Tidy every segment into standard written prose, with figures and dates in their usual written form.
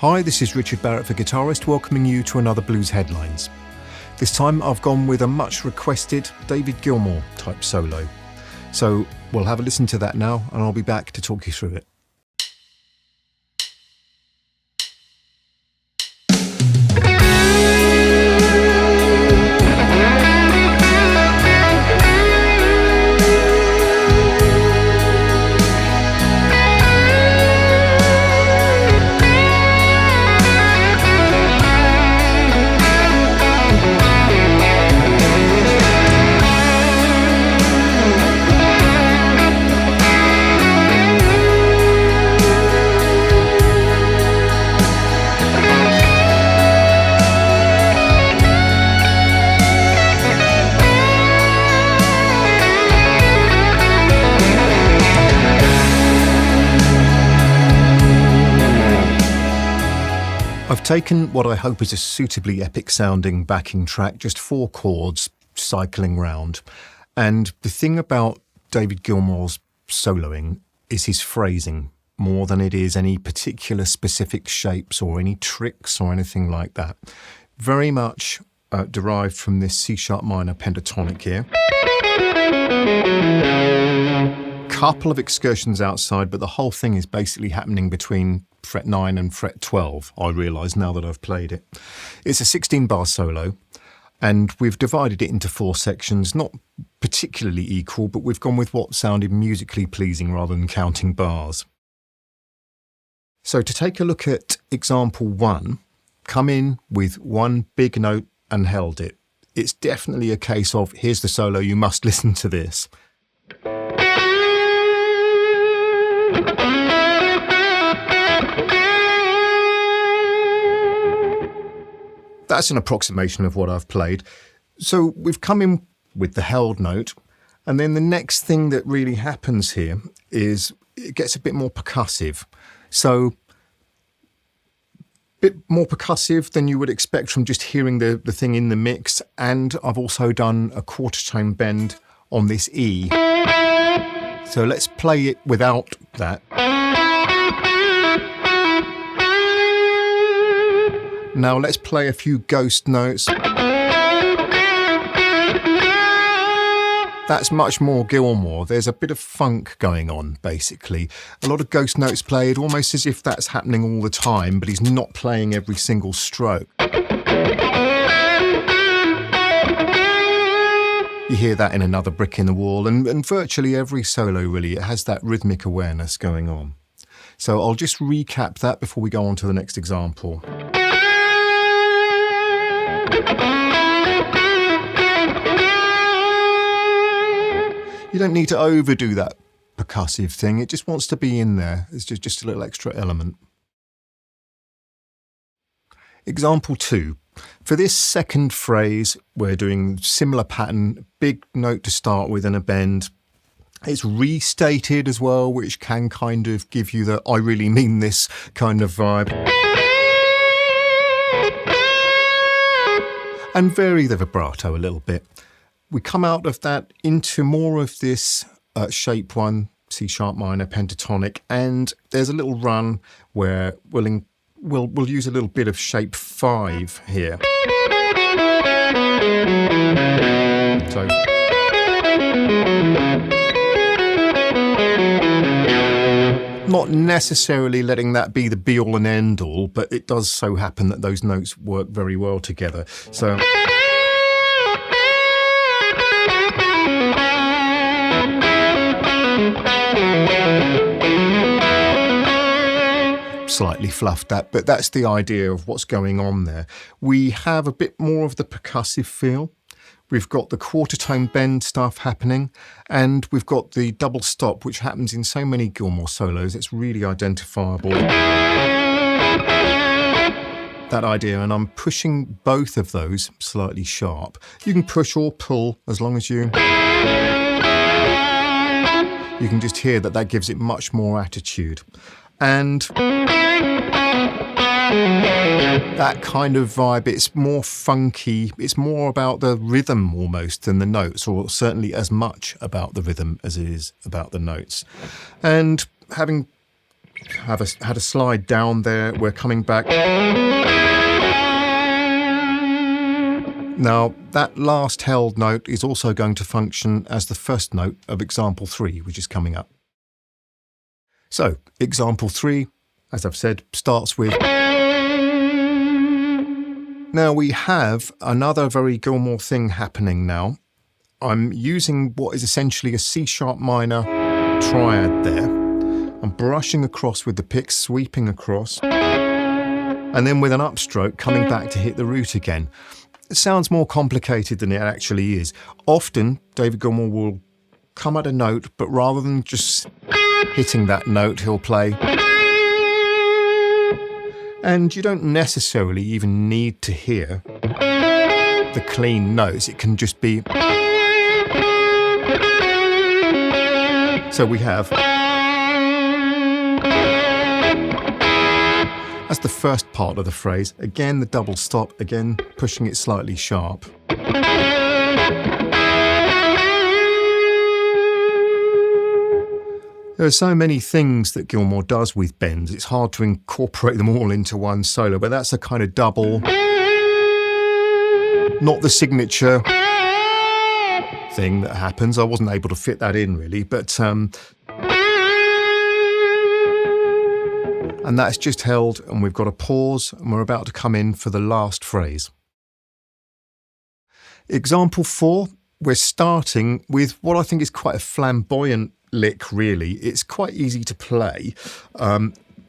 Hi, this is Richard Barrett for Guitarist, welcoming you to another Blues Headlines. This time I've gone with a much requested David Gilmour type solo. So we'll have a listen to that now and I'll be back to talk you through it. I've taken what I hope is a suitably epic sounding backing track, just 4 chords cycling round. And the thing about David Gilmour's soloing is his phrasing more than it is any particular specific shapes or any tricks or anything like that. Very much derived from this C# minor pentatonic here. Couple of excursions outside, but the whole thing is basically happening between fret 9 and fret 12, I realise now that I've played it. It's a 16-bar solo, and we've divided it into 4 sections, not particularly equal, but we've gone with what sounded musically pleasing rather than counting bars. So to take a look at example 1, come in with one big note and held it. It's definitely a case of, here's the solo, you must listen to this. That's an approximation of what I've played. So we've come in with the held note, and then the next thing that really happens here is it gets a bit more percussive. So a bit more percussive than you would expect from just hearing the thing in the mix, and I've also done a quarter tone bend on this E. So let's play it without that. Now let's play a few ghost notes. That's much more Gilmour. There's a bit of funk going on, basically. A lot of ghost notes played, almost as if that's happening all the time, but he's not playing every single stroke. You hear that in Another Brick in the Wall, and virtually every solo, really, it has that rhythmic awareness going on. So I'll just recap that before we go on to the next example. You don't need to overdo that percussive thing, it just wants to be in there. It's just a little extra element. Example 2. For this second phrase, we're doing similar pattern, big note to start with and a bend. It's restated as well, which can kind of give you the I really mean this kind of vibe. And vary the vibrato a little bit. We come out of that into more of this shape 1, C# minor pentatonic, and there's a little run where we'll use a little bit of shape 5 here. So not necessarily letting that be the be-all and end-all, but it does so happen that those notes work very well together. So slightly fluffed that, but that's the idea of what's going on there. We have a bit more of the percussive feel. We've got the quarter tone bend stuff happening, and we've got the double stop, which happens in so many Gilmour solos. It's really identifiable. That idea, and I'm pushing both of those slightly sharp. You can push or pull as long as you can just hear that gives it much more attitude. And that kind of vibe, it's more funky, it's more about the rhythm almost than the notes, or certainly as much about the rhythm as it is about the notes. And having had a slide down there. We're coming back. Now, that last held note is also going to function as the first note of example 3, which is coming up. So, example 3, as I've said, starts with... Now we have another very Gilmour thing happening now. I'm using what is essentially a C-sharp minor triad there. I'm brushing across with the pick, sweeping across, and then with an upstroke coming back to hit the root again. It sounds more complicated than it actually is. Often, David Gilmour will come at a note, but rather than just hitting that note, he'll play. And you don't necessarily even need to hear the clean notes. It can just be... So we have... That's the first part of the phrase. Again, the double stop, again, pushing it slightly sharp. There are so many things that Gilmour does with bends, it's hard to incorporate them all into one solo, but that's a kind of double, not the signature thing that happens. I wasn't able to fit that in really, but and that's just held, and we've got a pause, and we're about to come in for the last phrase. Example 4, we're starting with what I think is quite a flamboyant lick, really. It's quite easy to play.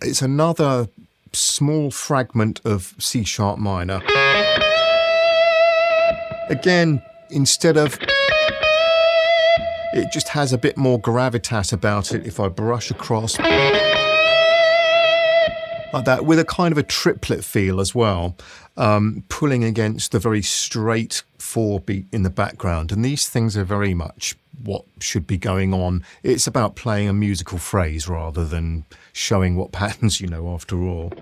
It's another small fragment of C-sharp minor. Again, instead of... It just has a bit more gravitas about it if I brush across like that, with a kind of a triplet feel as well, pulling against the very straight 4-beat in the background. And these things are very much what should be going on. It's about playing a musical phrase rather than showing what patterns you know, after all.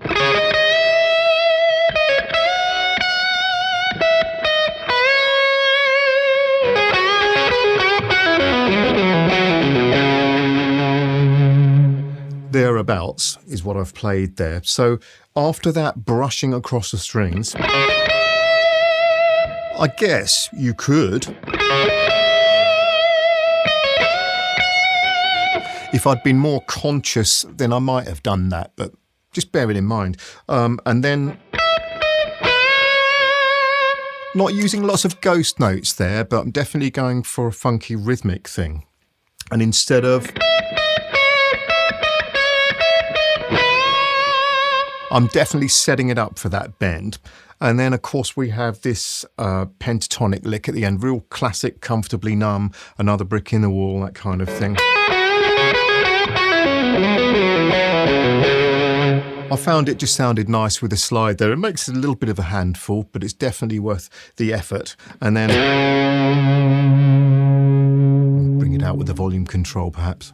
Thereabouts is what I've played there. So after that brushing across the strings, I guess you could, if I'd been more conscious, then I might have done that, but just bear it in mind. And then not using lots of ghost notes there, but I'm definitely going for a funky rhythmic thing. And instead of... I'm definitely setting it up for that bend. And then, of course, we have this pentatonic lick at the end, real classic, comfortably numb, another brick in the wall, that kind of thing. I found it just sounded nice with a slide there. It makes it a little bit of a handful, but it's definitely worth the effort. And then bring it out with the volume control, perhaps.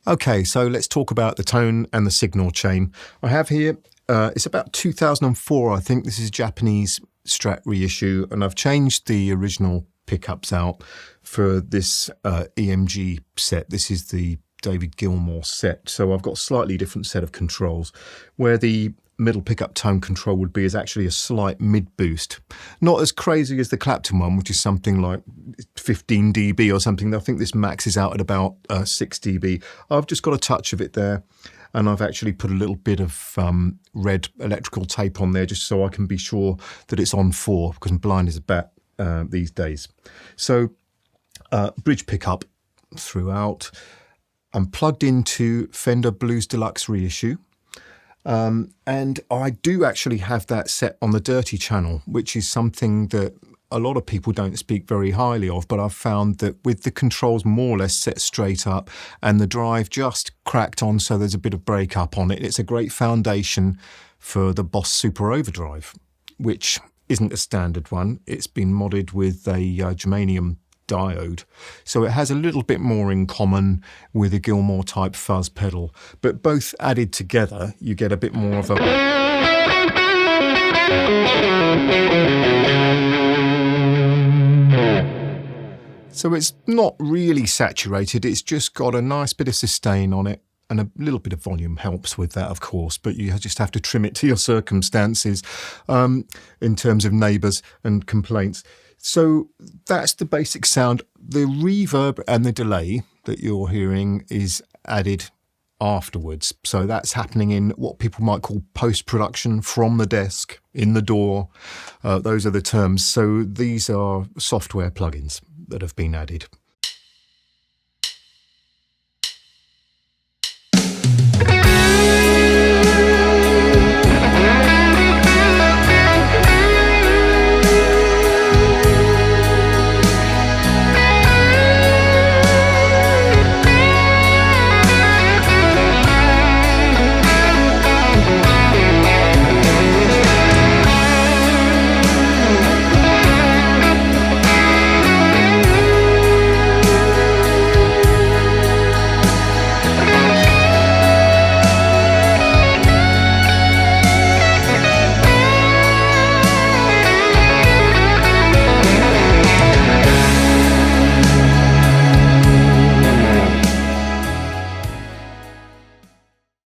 Okay, so let's talk about the tone and the signal chain. I have here, it's about 2004, I think. This is a Japanese Strat reissue, and I've changed the original pickups out for this EMG set. This is the David Gilmour set, so I've got a slightly different set of controls. Where the middle pickup tone control would be is actually a slight mid boost. Not as crazy as the Clapton one, which is something like 15 dB or something. I think this maxes out at about 6 dB. I've just got a touch of it there, and I've actually put a little bit of red electrical tape on there just so I can be sure that it's on 4, because I'm blind as a bat these days. So bridge pickup throughout. I'm plugged into Fender Blues Deluxe reissue. And I do actually have that set on the dirty channel, which is something that a lot of people don't speak very highly of, but I've found that with the controls more or less set straight up and the drive just cracked on so there's a bit of breakup on it, it's a great foundation for the Boss Super Overdrive, which isn't a standard one. It's been modded with a germanium diode, so it has a little bit more in common with a Gilmour type fuzz pedal, but both added together you get a bit more of a... So it's not really saturated, it's just got a nice bit of sustain on it, And a little bit of volume helps with that, of course, but you just have to trim it to your circumstances in terms of neighbours and complaints. So that's the basic sound. The reverb and the delay that you're hearing is added afterwards. So that's happening in what people might call post-production, from the desk, in the DAW. Those are the terms. So these are software plugins that have been added.